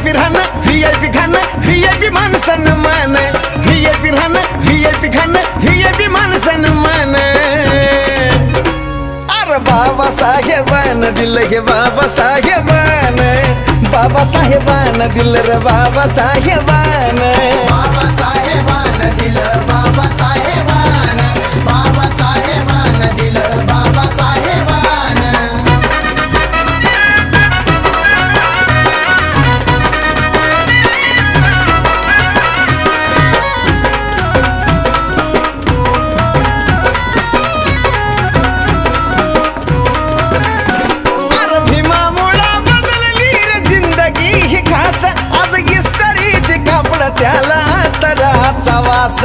VIP राहणं VIP खाणं VIP मान सन्मान VIP राहणं VIP खाणं VIP मान सन्मान अरे बाबासाहेबान दिलं गे बाबासाहेबान बाबासाहेबान दिलं रे बाबासाहेबान बाबासाहेबान दिलं बाबासाहेबान बाबासाहेबान दिलं बाबासाहेबान अरे भीमामुळा बदलली रे जिंदगी ही खास आज इस्त्रीचे कापड त्याला तराचा वास